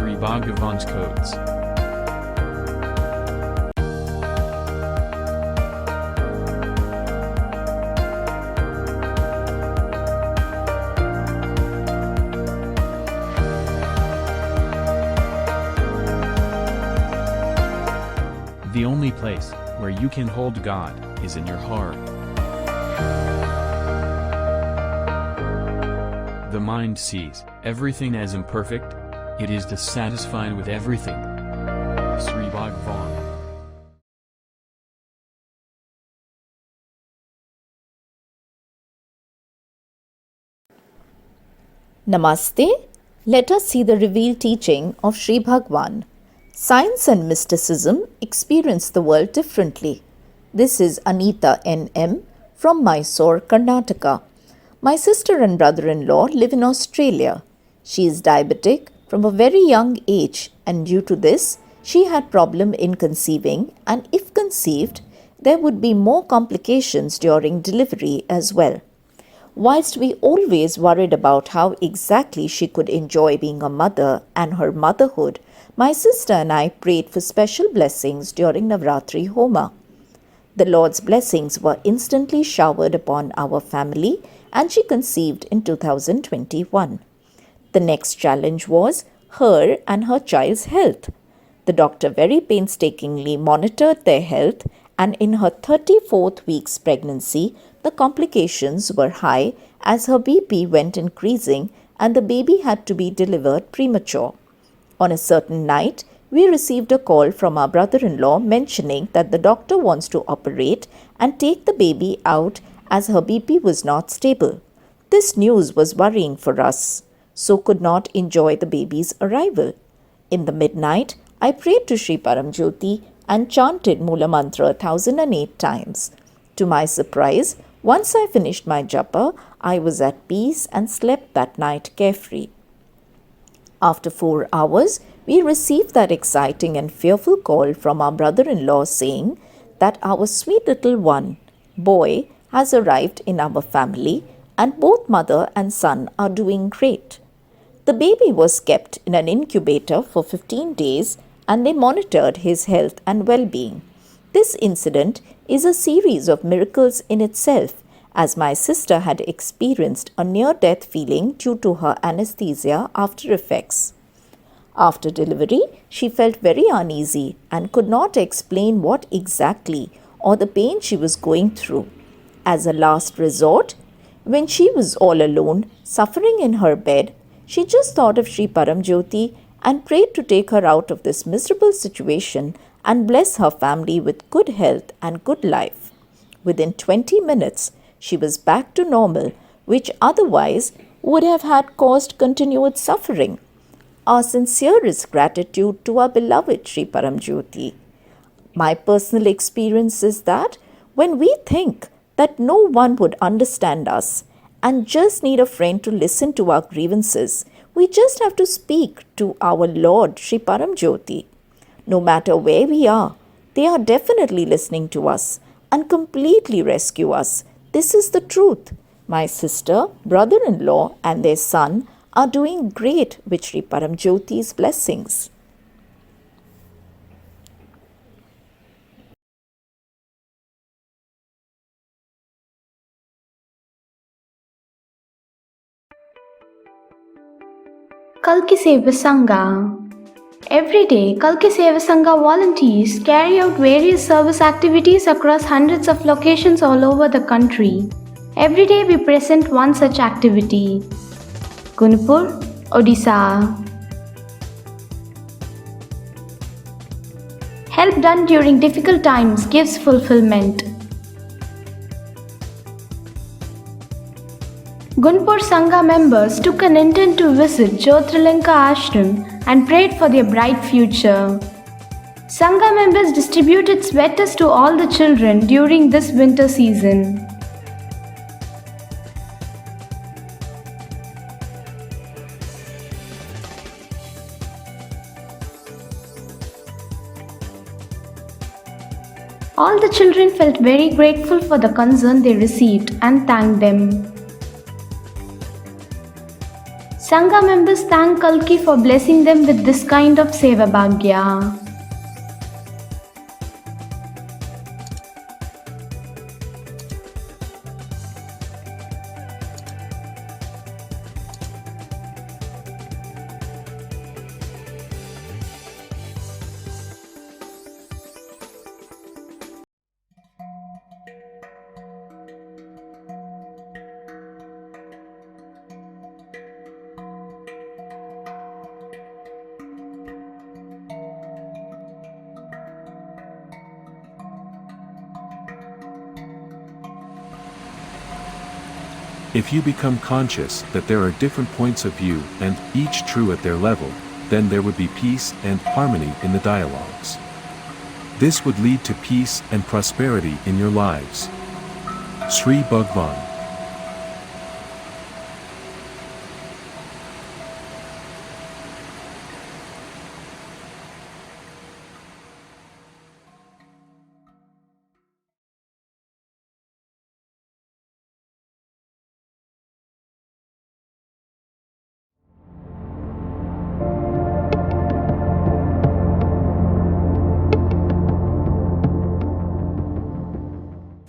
Sri Bhagavan's codes. The only place where you can hold God is in your heart. The mind sees everything as imperfect, it is dissatisfied with everything. Sri Bhagavan. Namaste. Let us see the revealed teaching of Sri Bhagavan. Science and mysticism experience the world differently. This is Anita N.M. from Mysore, Karnataka. My sister and brother-in-law live in Australia. She is diabetic from a very young age, and due to this, she had problem in conceiving, and if conceived, there would be more complications during delivery as well. Whilst we always worried about how exactly she could enjoy being a mother and her motherhood, my sister and I prayed for special blessings during Navratri Homa. The Lord's blessings were instantly showered upon our family, and she conceived in 2021. The next challenge was her and her child's health. The doctor very painstakingly monitored their health, and in her 34th week's pregnancy, the complications were high as her BP went increasing and the baby had to be delivered premature. On a certain night, we received a call from our brother-in-law mentioning that the doctor wants to operate and take the baby out as her BP was not stable. This news was worrying for us, so could not enjoy the baby's arrival. In the midnight, I prayed to Sri Paramjyoti and chanted Mula Mantra 1008 times. To my surprise, once I finished my japa, I was at peace and slept that night carefree. After 4 hours, we received that exciting and fearful call from our brother-in-law saying that our sweet little one, boy, has arrived in our family and both mother and son are doing great. The baby was kept in an incubator for 15 days and they monitored his health and well-being. This incident is a series of miracles in itself, as my sister had experienced a near-death feeling due to her anesthesia after effects. After delivery, she felt very uneasy and could not explain what exactly or the pain she was going through. As a last resort, when she was all alone, suffering in her bed, she just thought of Sri Paramjyoti and prayed to take her out of this miserable situation and bless her family with good health and good life. Within 20 minutes, she was back to normal, which otherwise would have had caused continued suffering. Our sincerest gratitude to our beloved Sri Paramjyoti. My personal experience is that when we think that no one would understand us and just need a friend to listen to our grievances, we just have to speak to our Lord Sri Paramjyoti. No matter where we are, they are definitely listening to us and completely rescue us. This is the truth. My sister, brother-in-law and their son are doing great with Sri Paramjyoti's blessings. Kalki Seva Sangha. Every day, Kalki Seva Sangha volunteers carry out various service activities across hundreds of locations all over the country. Every day we present one such activity. Gunpur, Odisha. Help done during difficult times gives fulfillment. Gunpur Sangha members took an intent to visit Jyotirlinga Ashram and prayed for their bright future. Sangha members distributed sweaters to all the children during this winter season. All the children felt very grateful for the concern they received and thanked them. Sangha members thank Kalki for blessing them with this kind of Seva Bhagya. If you become conscious that there are different points of view and each true at their level, then there would be peace and harmony in the dialogues. This would lead to peace and prosperity in your lives. Sri Bhagwan.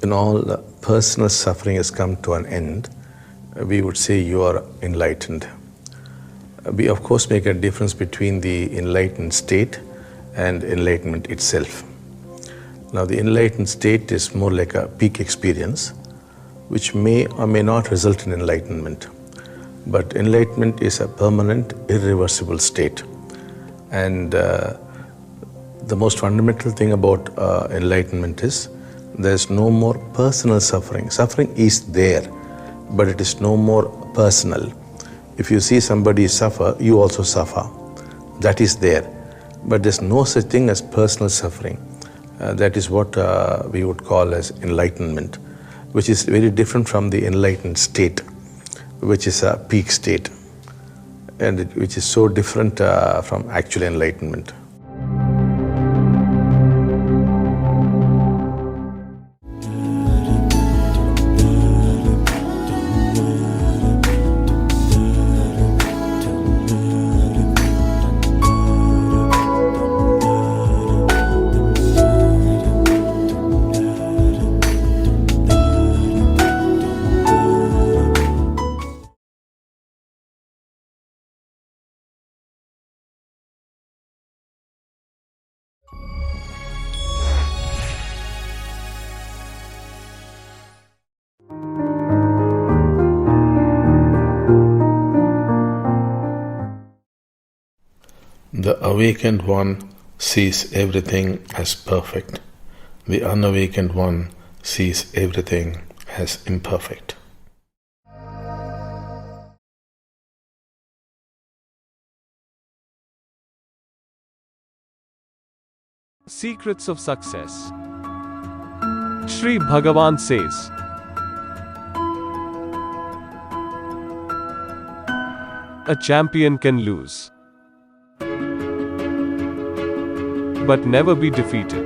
When all personal suffering has come to an end, we would say you are enlightened. We of course make a difference between the enlightened state and enlightenment itself. Now the enlightened state is more like a peak experience, which may or may not result in enlightenment. But enlightenment is a permanent, irreversible state. And the most fundamental thing about enlightenment is there's no more personal suffering. Suffering is there, but it is no more personal. If you see somebody suffer, you also suffer. That is there. But there's no such thing as personal suffering. That is what we would call as enlightenment, which is very different from the enlightened state, which is a peak state, and which is so different from actual enlightenment. The awakened one sees everything as perfect. The unawakened one sees everything as imperfect. Secrets of Success. Sri Bhagavan says, a champion can lose, but never be defeated.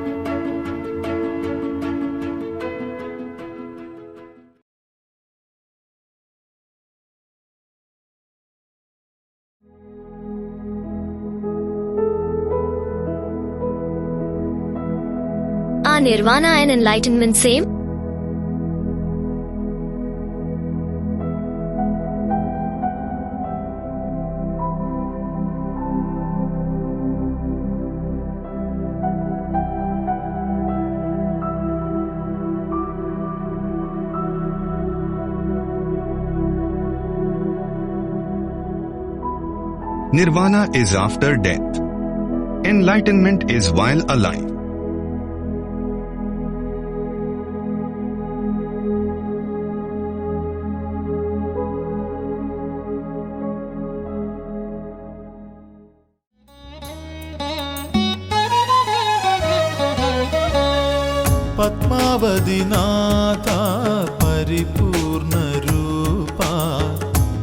Are nirvana and enlightenment same? Nirvana is after death. Enlightenment is while alive. पद्मावतीनाथा परिपूर्णरूपा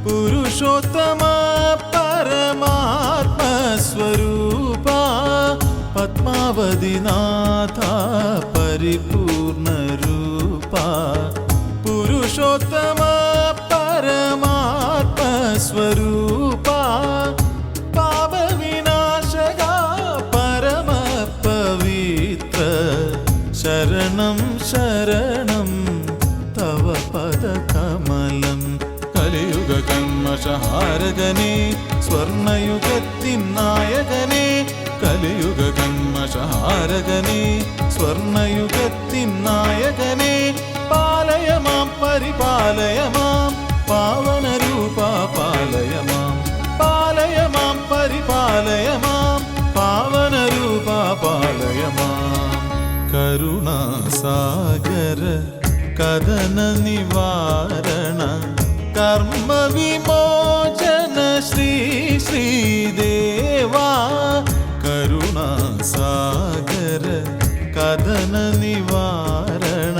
Purushottama परमात्मस्वरूपा पद्मावतीनाथा परिपूर्णरूपा Purushottama परमात्मस्वरूपा ശരണം ശരണം തവ പദകമലം. കലിയുഗ കന്മഷഹാരകനേ സ്വർണയുഗത്തിൻ നായകനേ. കലിയുഗ കന്മഷഹാരകനേ സ്വർണയുഗത്തിൻ നായകനേ. പാലയ മാം പരിപാലയ മാം പാവനരൂപ പാലയ മാം. പാലയ മാം പരിപാലയ മാം പാവനരൂപ പാലയ മാം. കരുണാസാഗര കഥന നിവാരണ കർമ്മ വിമോചന ശ്രീ ശ്രീദേവാ. കരുണാസാഗര കഥന നിവാരണ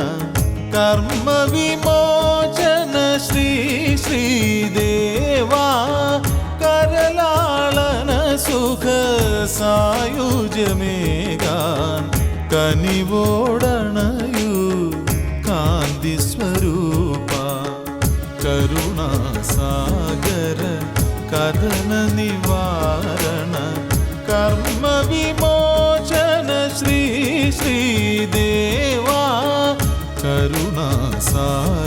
കർമ്മ വിമോചന ശ്രീ ശ്രീദേവാ. കരലാളന സുഖ സായുജ്യമേകാൻ കനിവോടണയു കാന്തി സ്വരൂപ. കരുണാസാഗര കഥന നിവാരണ കർമ്മ വിമോചന ശ്രീ ശ്രീദേവാ. കരുണാസാഗര